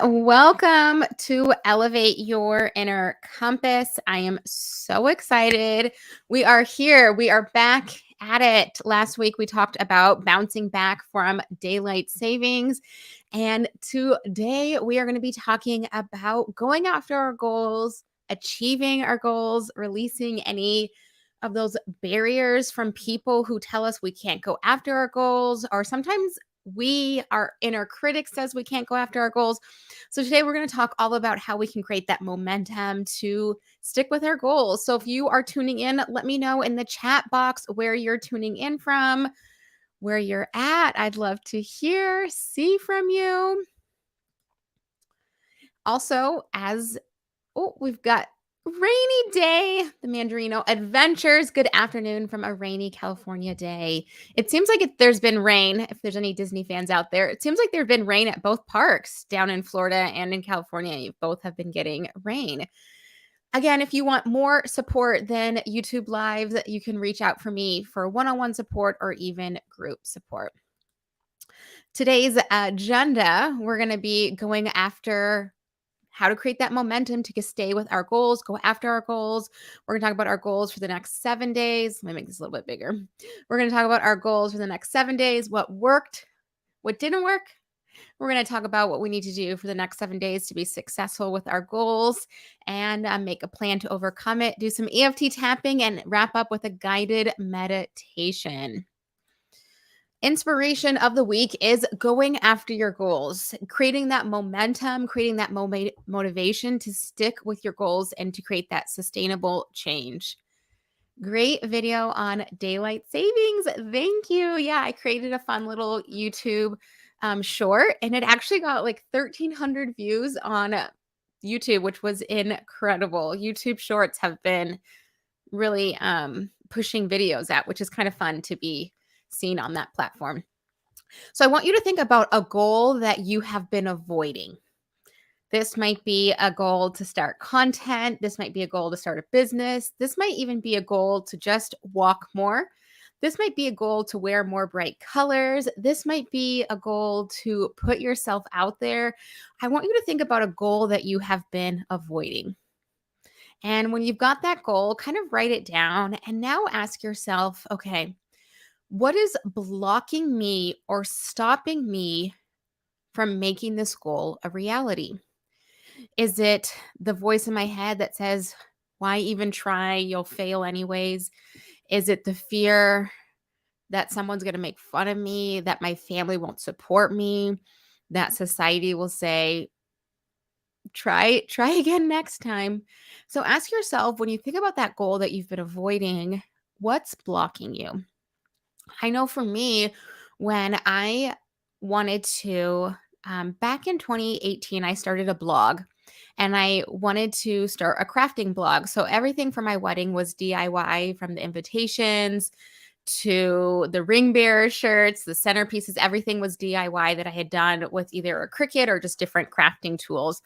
Welcome to Elevate Your Inner Compass. I am so excited. We are here. We are back at it. Last week, we talked about bouncing back from daylight savings. And today, we are going to be talking about going after our goals, achieving our goals, releasing any of those barriers from people who tell us we can't go after our goals, or sometimes our inner critic says we can't go after our goals. So today we're going to talk all about how we can create that momentum to stick with our goals. So if you are tuning in, let me know in the chat box where you're tuning in from, where you're at. I'd love to see from you. Also, we've got rainy day, the Mandarino Adventures. Good afternoon from a rainy California day. It seems like there's been rain. If there's any Disney fans out there, it seems like there's been rain at both parks down in Florida and in California. You both have been getting rain. Again, if you want more support than YouTube Lives, you can reach out for me for one-on-one support or even group support. Today's agenda, we're going to be going after how to create that momentum to stay with our goals, go after our goals. We're going to talk about our goals for the next 7 days. Let me make this a little bit bigger. We're going to talk about our goals for the next 7 days, what worked, what didn't work. We're going to talk about what we need to do for the next 7 days to be successful with our goals and make a plan to overcome it, do some EFT tapping, and wrap up with a guided meditation. Inspiration of the week is going after your goals, creating that momentum, creating that motivation to stick with your goals and to create that sustainable change. Great video on daylight savings. Thank you. Yeah, I created a fun little YouTube short, and it actually got like 1,300 views on YouTube, which was incredible. YouTube Shorts have been really pushing videos out, which is kind of fun to be seen on that platform. So I want you to think about a goal that you have been avoiding. This might be a goal to start content. This might be a goal to start a business. This might even be a goal to just walk more. This might be a goal to wear more bright colors. This might be a goal to put yourself out there. I want you to think about a goal that you have been avoiding. And when you've got that goal, kind of write it down and now ask yourself, okay, what is blocking me or stopping me from making this goal a reality? Is it the voice in my head that says, why even try? You'll fail anyways. Is it the fear that someone's going to make fun of me, that my family won't support me, that society will say, try again next time? So ask yourself, when you think about that goal that you've been avoiding, what's blocking you? I know for me, when I wanted to, back in 2018, I started a blog and I wanted to start a crafting blog. So everything for my wedding was DIY, from the invitations to the ring bearer shirts, the centerpieces, everything was DIY that I had done with either a Cricut or just different crafting tools.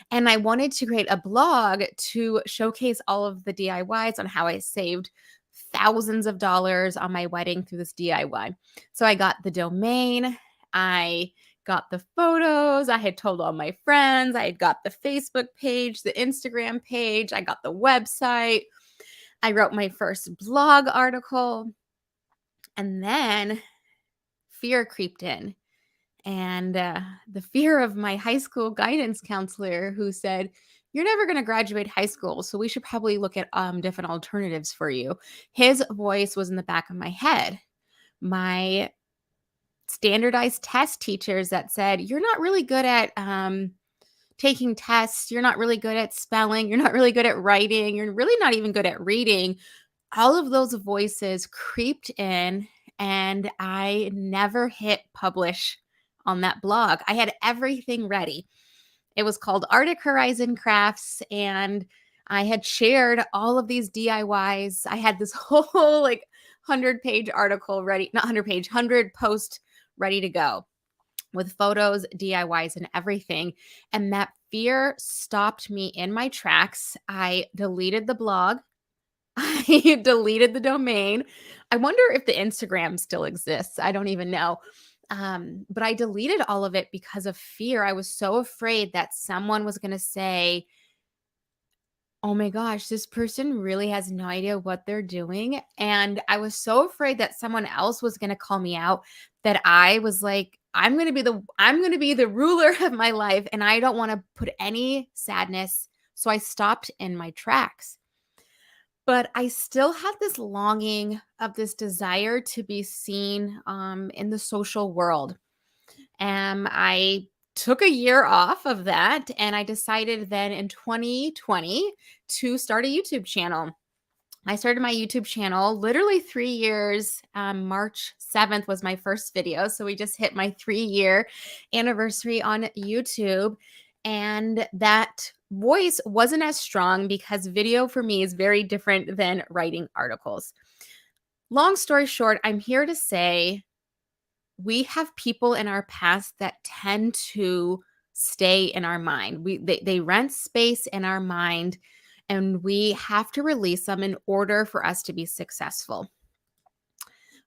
And I wanted to create a blog to showcase all of the DIYs on how I saved thousands of dollars on my wedding through this DIY. So I got the domain, I got the photos, I had told all my friends, I had got the Facebook page, the Instagram page, I got the website, I wrote my first blog article, and then fear creeped in. And the fear of my high school guidance counselor, who said, you're never going to graduate high school, so we should probably look at different alternatives for you. His voice was in the back of my head. My standardized test teachers that said, you're not really good at taking tests. You're not really good at spelling. You're not really good at writing. You're really not even good at reading. All of those voices creeped in, and I never hit publish on that blog. I had everything ready. It was called Arctic Horizon Crafts, and I had shared all of these DIYs. I had this whole 100-page article ready, not 100-page, 100 post ready to go with photos, DIYs, and everything. And that fear stopped me in my tracks. I deleted the blog. I deleted the domain. I wonder if the Instagram still exists. I don't even know. But I deleted all of it because of fear. I was so afraid that someone was going to say, oh my gosh, this person really has no idea what they're doing. And I was so afraid that someone else was going to call me out that I was like, I'm going to be the ruler of my life and I don't want to put any sadness. So I stopped in my tracks. But I still had this longing of this desire to be seen in the social world. I took a year off of that and I decided then in 2020 to start a YouTube channel. I started my YouTube channel literally 3 years. March 7th was my first video. So we just hit my 3-year anniversary on YouTube. And that voice wasn't as strong because video for me is very different than writing articles. Long story short, I'm here to say we have people in our past that tend to stay in our mind. They rent space in our mind and we have to release them in order for us to be successful.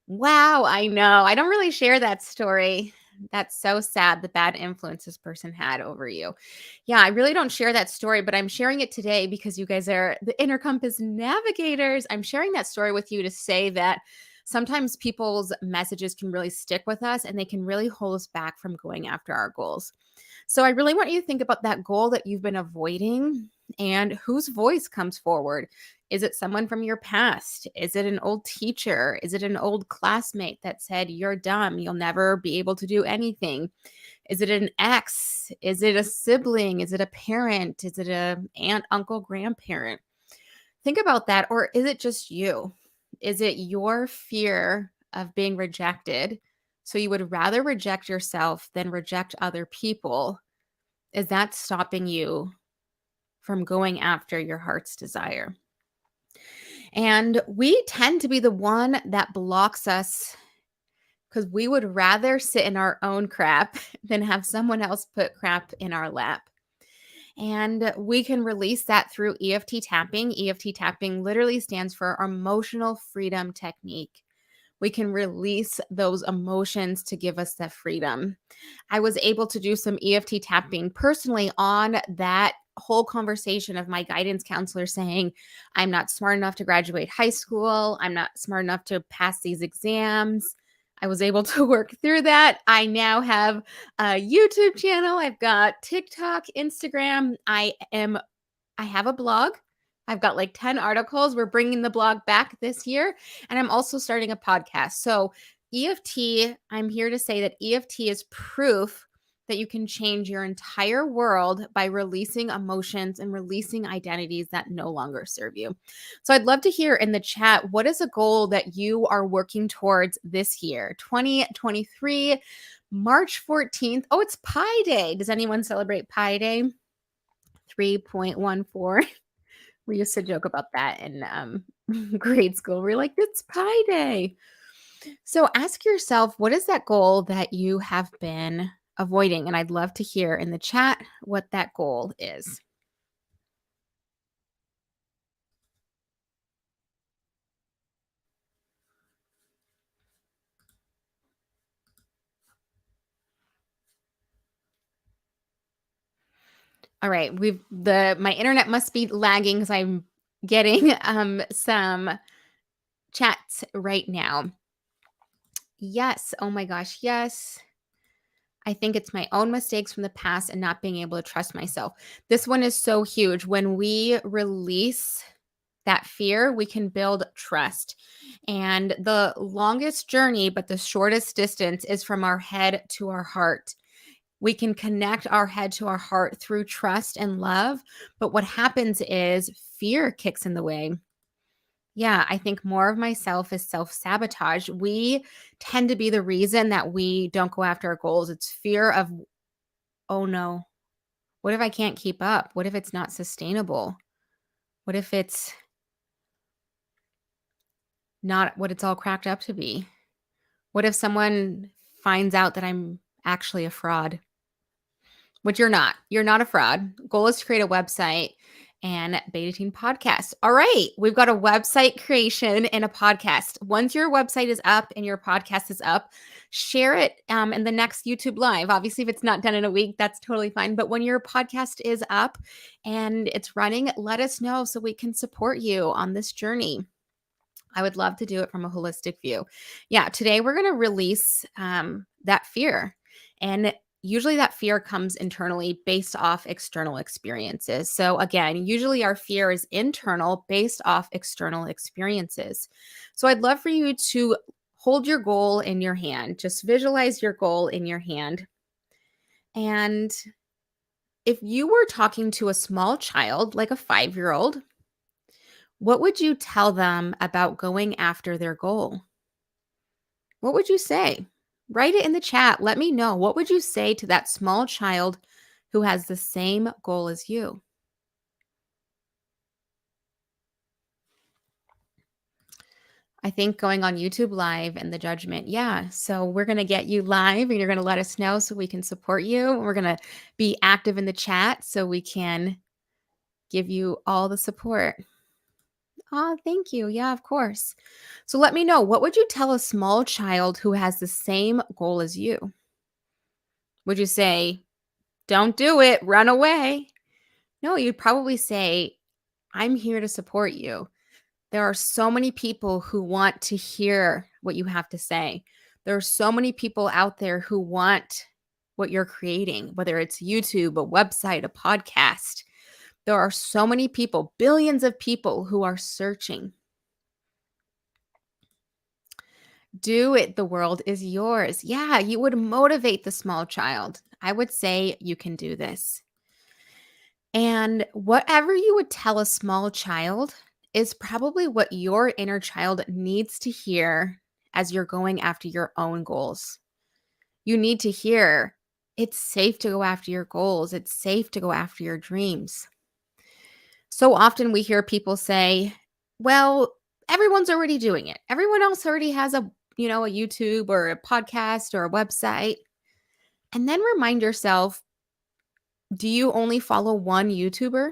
Wow, I know. I don't really share that story. That's so sad, the bad influence this person had over you. Yeah, I really don't share that story, but I'm sharing it today because you guys are the Inner Compass navigators. I'm sharing that story with you to say that sometimes people's messages can really stick with us and they can really hold us back from going after our goals. So I really want you to think about that goal that you've been avoiding and whose voice comes forward. Is it someone from your past? Is it an old teacher? Is it an old classmate that said, you're dumb, you'll never be able to do anything? Is it an ex? Is it a sibling? Is it a parent? Is it a aunt, uncle, grandparent? Think about that. Or is it just you? Is it your fear of being rejected? So you would rather reject yourself than reject other people? Is that stopping you from going after your heart's desire? And we tend to be the one that blocks us because we would rather sit in our own crap than have someone else put crap in our lap. And we can release that through EFT tapping. EFT tapping literally stands for emotional freedom technique. We can release those emotions to give us that freedom. I was able to do some EFT tapping personally on that whole conversation of my guidance counselor saying, I'm not smart enough to graduate high school. I'm not smart enough to pass these exams. I was able to work through that. I now have a YouTube channel. I've got TikTok, Instagram. I have a blog. I've got like 10 articles. We're bringing the blog back this year. And I'm also starting a podcast. So, EFT, I'm here to say that EFT is proof that you can change your entire world by releasing emotions and releasing identities that no longer serve you. So, I'd love to hear in the chat what is a goal that you are working towards this year, 2023, March 14th. Oh, it's Pi Day. Does anyone celebrate Pi Day? 3.14. We used to joke about that in grade school. We're like, it's Pi Day. So ask yourself, what is that goal that you have been avoiding? And I'd love to hear in the chat what that goal is. All right, my internet must be lagging because I'm getting some chats right now. Yes. Oh my gosh. Yes. I think it's my own mistakes from the past and not being able to trust myself. This one is so huge. When we release that fear, we can build trust. And the longest journey, but the shortest distance is from our head to our heart. We can connect our head to our heart through trust and love. But what happens is fear kicks in the way. Yeah, I think more of myself is self-sabotage. We tend to be the reason that we don't go after our goals. It's fear of, oh no, what if I can't keep up? What if it's not sustainable? What if it's not what it's all cracked up to be? What if someone finds out that I'm actually a fraud? Which you're not. You're not a fraud. Goal is to create a website and Beta Teen Podcast. All right, we've got a website creation and a podcast. Once your website is up and your podcast is up, share it in the next YouTube Live. Obviously, if it's not done in a week, that's totally fine. But when your podcast is up and it's running, let us know so we can support you on this journey. I would love to do it from a holistic view. Yeah, today we're going to release that fear. And usually that fear comes internally based off external experiences. So again, usually our fear is internal based off external experiences. So I'd love for you to hold your goal in your hand. Just visualize your goal in your hand. And if you were talking to a small child, like a 5-year-old, what would you tell them about going after their goal? What would you say? Write it in the chat. Let me know. What would you say to that small child who has the same goal as you? I think going on YouTube Live and the judgment. Yeah. So we're going to get you live and you're going to let us know so we can support you. We're going to be active in the chat so we can give you all the support. Oh, thank you. Yeah, of course. So let me know, what would you tell a small child who has the same goal as you? Would you say, don't do it, run away? No, you'd probably say, I'm here to support you. There are so many people who want to hear what you have to say. There are so many people out there who want what you're creating, whether it's YouTube, a website, a podcast. There are so many people, billions of people who are searching. Do it. The world is yours. Yeah, you would motivate the small child. I would say you can do this. And whatever you would tell a small child is probably what your inner child needs to hear as you're going after your own goals. You need to hear it's safe to go after your goals, it's safe to go after your dreams. So often we hear people say, well, everyone's already doing it. Everyone else already has a YouTube or a podcast or a website. And then remind yourself, do you only follow one YouTuber?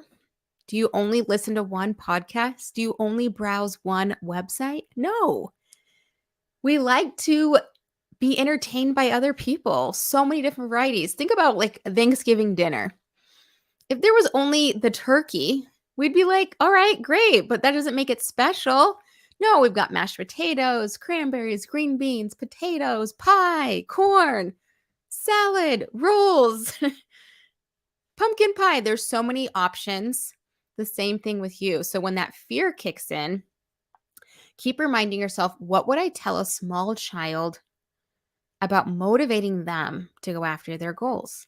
Do you only listen to one podcast? Do you only browse one website? No. We like to be entertained by other people. So many different varieties. Think about like Thanksgiving dinner. If there was only the turkey, we'd be like, all right, great, but that doesn't make it special. No, we've got mashed potatoes, cranberries, green beans, potatoes, pie, corn, salad, rolls, pumpkin pie. There's so many options. The same thing with you. So when that fear kicks in, keep reminding yourself, what would I tell a small child about motivating them to go after their goals?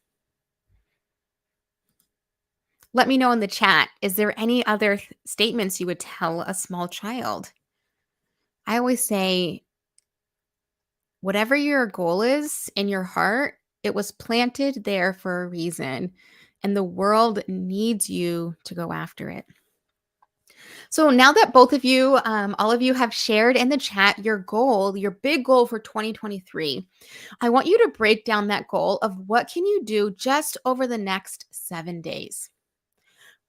Let me know in the chat. Is there any other statements you would tell a small child? I always say, whatever your goal is in your heart, it was planted there for a reason, and the world needs you to go after it. So now that both of you, all of you have shared in the chat your goal, your big goal for 2023, I want you to break down that goal of what can you do just over the next 7 days.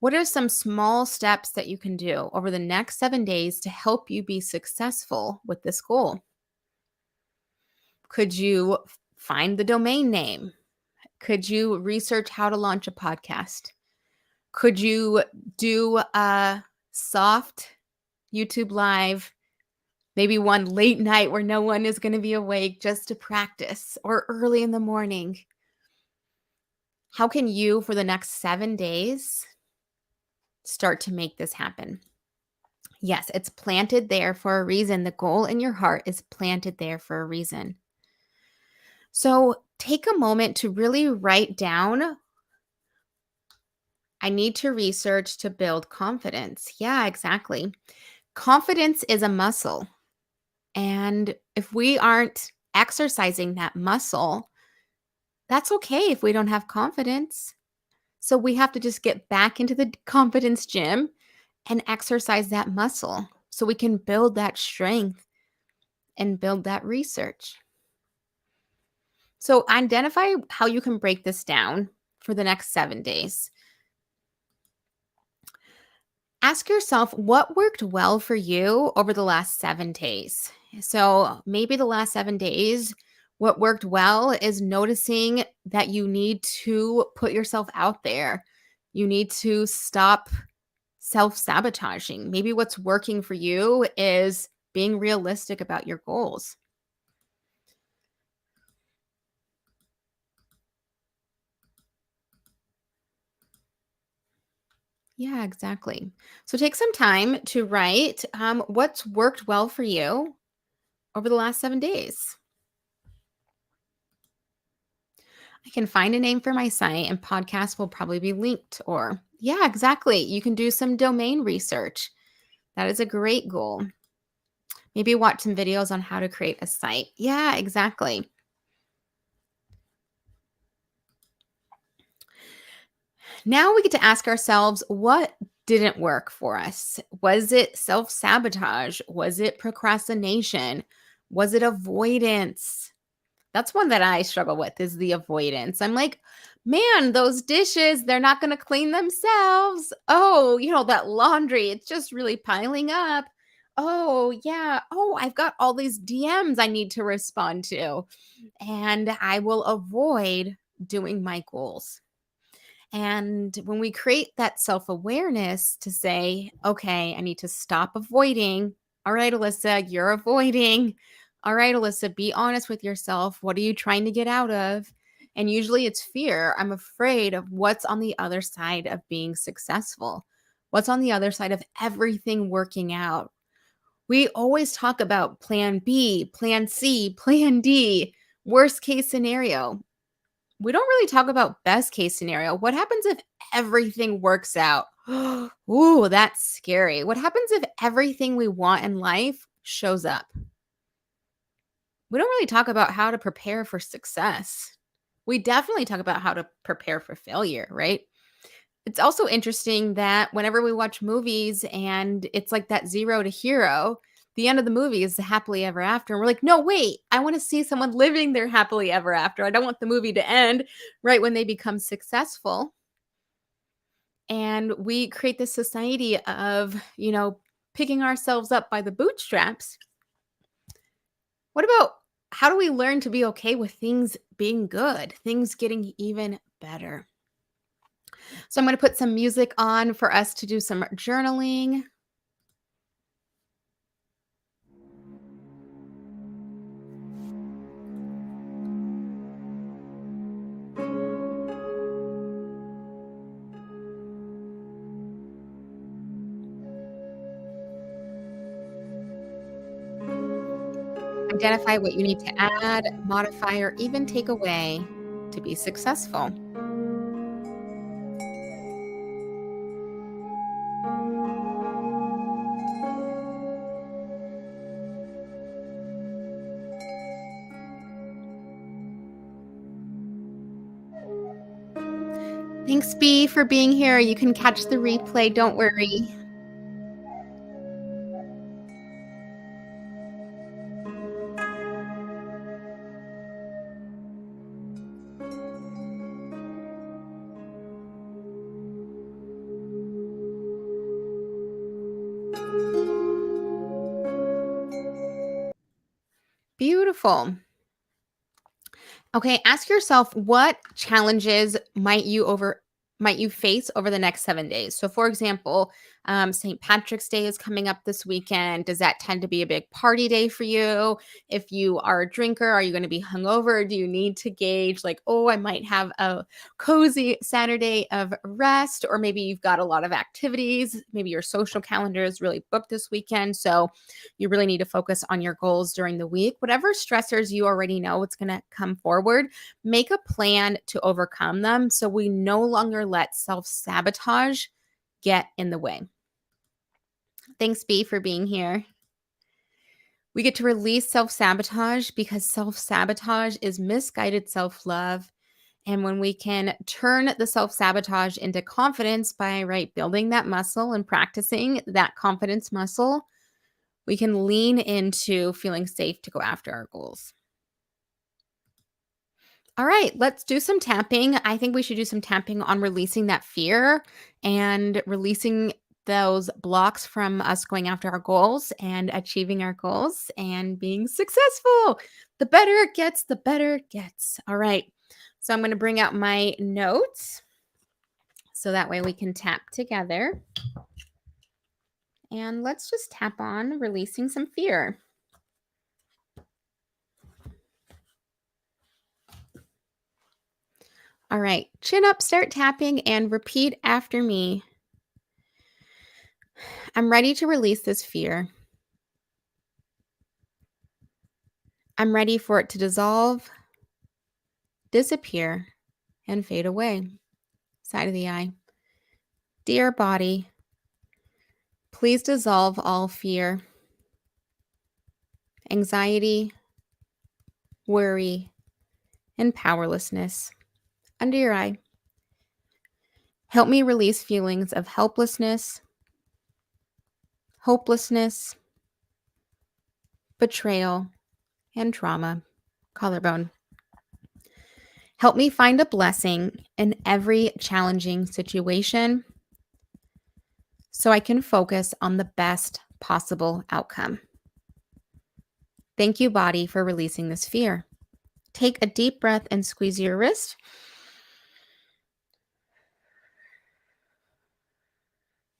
What are some small steps that you can do over the next 7 days to help you be successful with this goal? Could you find the domain name? Could you research how to launch a podcast? Could you do a soft YouTube Live, maybe one late night where no one is going to be awake just to practice, or early in the morning? How can you, for the next 7 days, start to make this happen? Yes, it's planted there for a reason. The goal in your heart is planted there for a reason. So take a moment to really write down, I need to research to build confidence. Yeah, exactly. Confidence is a muscle. And if we aren't exercising that muscle, that's okay if we don't have confidence. So we have to just get back into the confidence gym and exercise that muscle so we can build that strength and build that research. So identify how you can break this down for the next 7 days. Ask yourself what worked well for you over the last 7 days. So maybe the last 7 days, what worked well is noticing that you need to put yourself out there. You need to stop self sabotaging. Maybe what's working for you is being realistic about your goals. Yeah, exactly. So take some time to write what's worked well for you over the last 7 days. I can find a name for my site and podcast will probably be linked. Or, yeah, exactly. You can do some domain research. That is a great goal. Maybe watch some videos on how to create a site. Yeah, exactly. Now we get to ask ourselves what didn't work for us? Was it self sabotage? Was it procrastination? Was it avoidance? That's one that I struggle with is the avoidance. I'm like, man, those dishes, they're not going to clean themselves. Oh, that laundry, it's just really piling up. Oh, yeah. Oh, I've got all these DMs I need to respond to. And I will avoid doing my goals. And when we create that self awareness to say, okay, I need to stop avoiding. All right, Alyssa, you're avoiding. All right, Alyssa, be honest with yourself. What are you trying to get out of? And usually it's fear. I'm afraid of what's on the other side of being successful, what's on the other side of everything working out. We always talk about plan B, plan C, plan D, worst case scenario. We don't really talk about best case scenario. What happens if everything works out? Ooh, that's scary. What happens if everything we want in life shows up? We don't really talk about how to prepare for success. We definitely talk about how to prepare for failure, right? It's also interesting that whenever we watch movies and it's like that zero to hero, the end of the movie is the happily ever after. And we're like, no, wait, I want to see someone living their happily ever after. I don't want the movie to end right when they become successful. And we create this society of, picking ourselves up by the bootstraps. What about how do we learn to be okay with things being good, things getting even better? So I'm going to put some music on for us to do some journaling. Identify what you need to add, modify, or even take away to be successful. Thanks, B, for being here. You can catch the replay. Don't worry. Beautiful. Okay, ask yourself what challenges might you face over the next 7 days. So, for example, St. Patrick's Day is coming up this weekend. Does that tend to be a big party day for you? If you are a drinker, are you going to be hungover? Do you need to gauge like, oh, I might have a cozy Saturday of rest, or maybe you've got a lot of activities. Maybe your social calendar is really booked this weekend, so you really need to focus on your goals during the week. Whatever stressors you already know it's going to come forward, make a plan to overcome them so we no longer let self sabotage get in the way. Thanks, B, for being here. We get to release self sabotage because self sabotage is misguided self love. And when we can turn the self sabotage into confidence by building that muscle and practicing that confidence muscle, we can lean into feeling safe to go after our goals. All right, let's do some tapping. I think we should do some tapping on releasing that fear and releasing those blocks from us going after our goals and achieving our goals and being successful. The better it gets, the better it gets. All right. So I'm going to bring out my notes so that way we can tap together. And let's just tap on releasing some fear. All right. Chin up, start tapping, and repeat after me. I'm ready to release this fear. I'm ready for it to dissolve, disappear, and fade away. Side of the eye. Dear body, please dissolve all fear, anxiety, worry, and powerlessness. Under your eye. Help me release feelings of helplessness, hopelessness, betrayal, and trauma. Collarbone. Help me find a blessing in every challenging situation so I can focus on the best possible outcome. Thank you, body, for releasing this fear. Take a deep breath and squeeze your wrist.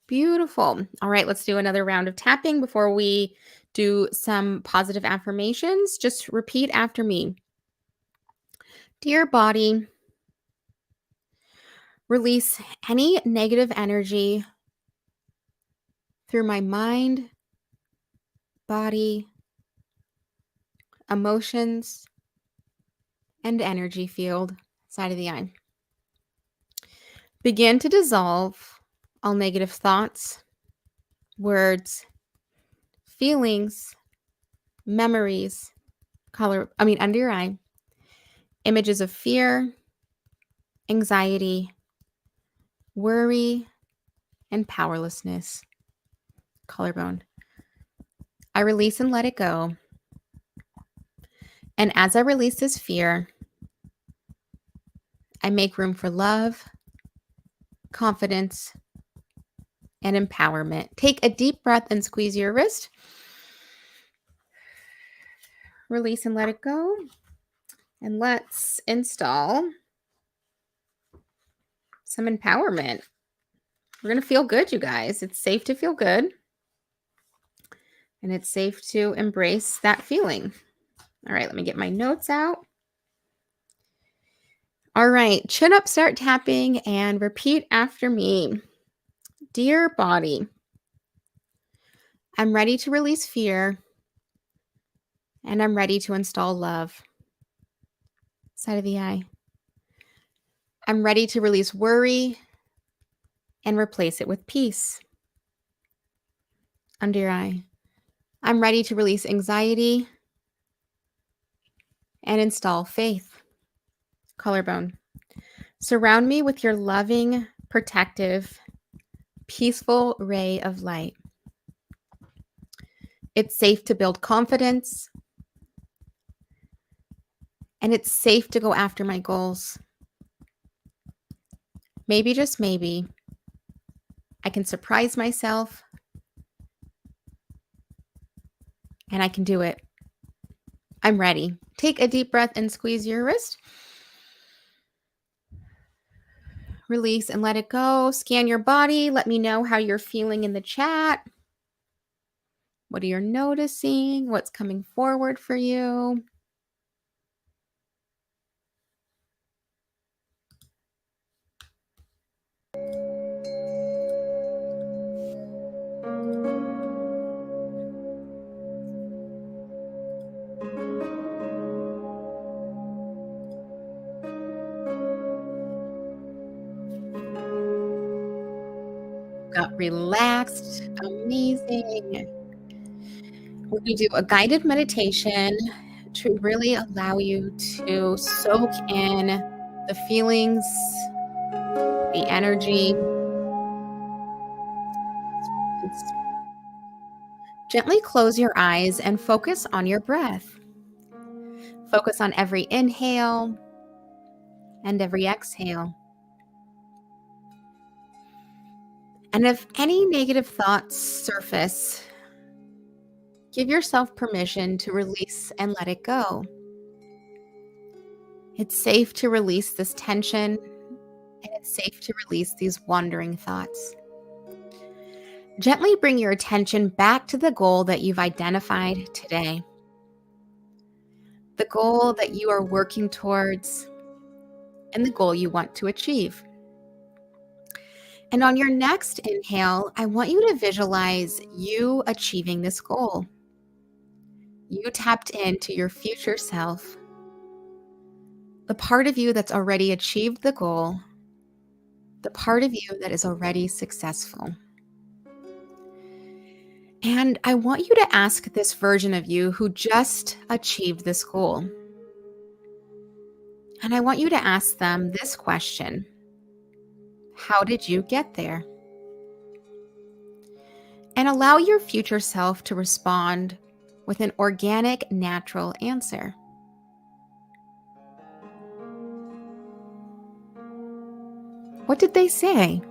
Beautiful. All right, let's do another round of tapping before we do some positive affirmations. Just repeat after me. Dear body, release any negative energy through my mind, body, emotions, and energy field. Side of the eye. Begin to dissolve all negative thoughts, words, feelings, memories, under your eye, images of fear, anxiety, worry, and powerlessness. Collarbone. I release and let it go. And as I release this fear, I make room for love, confidence, and empowerment. Take a deep breath and squeeze your wrist. Release and let it go. And let's install some empowerment. We're going to feel good, you guys. It's safe to feel good. And it's safe to embrace that feeling. All right, let me get my notes out. All right, chin up, start tapping, and repeat after me. Dear body, I'm ready to release fear, and I'm ready to install love. Side of the eye. I'm ready to release worry and replace it with peace. Under your eye. I'm ready to release anxiety and install faith. Collarbone. Surround me with your loving, protective, peaceful ray of light. It's safe to build confidence, and it's safe to go after my goals. Maybe, just maybe, I can surprise myself, and I can do it. I'm ready. Take a deep breath and squeeze your wrist. Release and let it go. Scan your body. Let me know how you're feeling in the chat. What are you noticing? What's coming forward for you? Got relaxed. Amazing. We're going to do a guided meditation to really allow you to soak in the feelings, the energy. Gently close your eyes and focus on your breath. Focus on every inhale and every exhale. And if any negative thoughts surface, give yourself permission to release and let it go. It's safe to release this tension, and it's safe to release these wandering thoughts. Gently bring your attention back to the goal that you've identified today, the goal that you are working towards, and the goal you want to achieve. And on your next inhale, I want you to visualize you achieving this goal. You tapped into your future self, the part of you that's already achieved the goal, the part of you that is already successful. And I want you to ask this version of you who just achieved this goal. And I want you to ask them this question: how did you get there? And allow your future self to respond with an organic, natural answer. What did they say?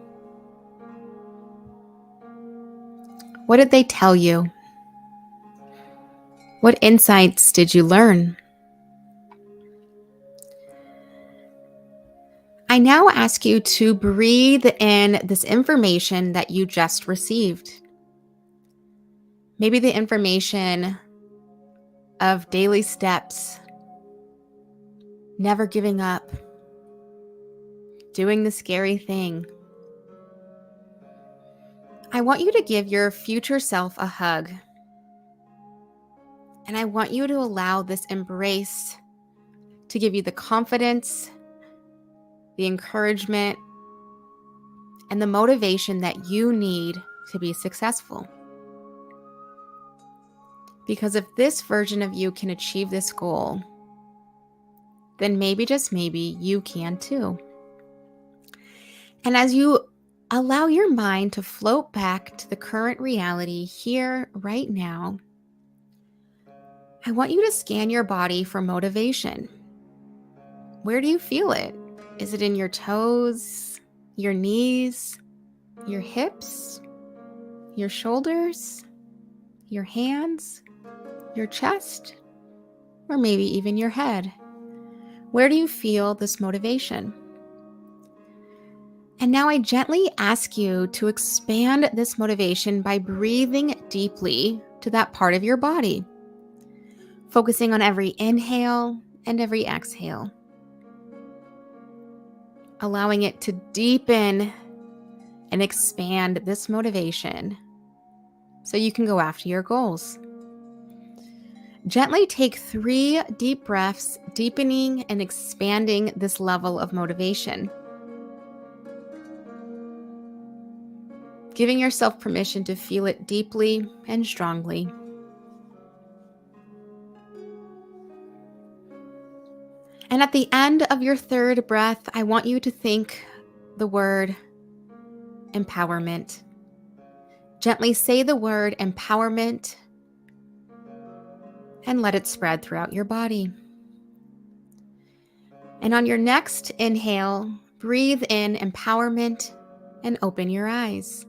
What did they tell you? What insights did you learn? I now ask you to breathe in this information that you just received. Maybe the information of daily steps, never giving up, doing the scary thing. I want you to give your future self a hug. And I want you to allow this embrace to give you the confidence, the encouragement, and the motivation that you need to be successful. Because if this version of you can achieve this goal, then maybe, just maybe, you can too. And as you allow your mind to float back to the current reality here, right now, I want you to scan your body for motivation. Where do you feel it? Is it in your toes, your knees, your hips, your shoulders, your hands, your chest, or maybe even your head? Where do you feel this motivation? And now I gently ask you to expand this motivation by breathing deeply to that part of your body, focusing on every inhale and every exhale, allowing it to deepen and expand this motivation so you can go after your goals. Gently take 3 deep breaths, deepening and expanding this level of motivation. Giving yourself permission to feel it deeply and strongly. And at the end of your 3rd breath, I want you to think the word empowerment. Gently say the word empowerment and let it spread throughout your body. And on your next inhale, breathe in empowerment and open your eyes.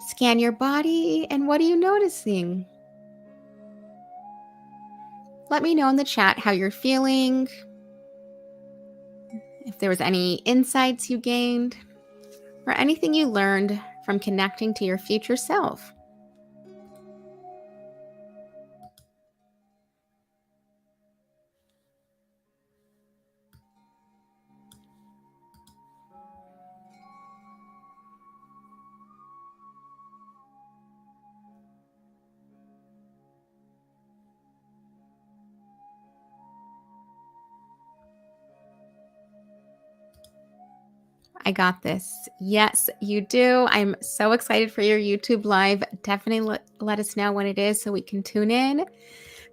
Scan your body, and what are you noticing? Let me know in the chat how you're feeling, if there was any insights you gained, or anything you learned from connecting to your future self. I got this. Yes, you do. I'm so excited for your YouTube live. Definitely let us know when it is so we can tune in.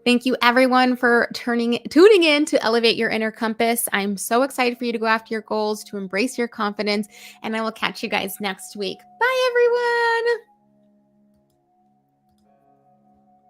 Thank you everyone for tuning in to elevate your inner compass. I'm so excited for you to go after your goals, to embrace your confidence, and I will catch you guys next week. Bye everyone.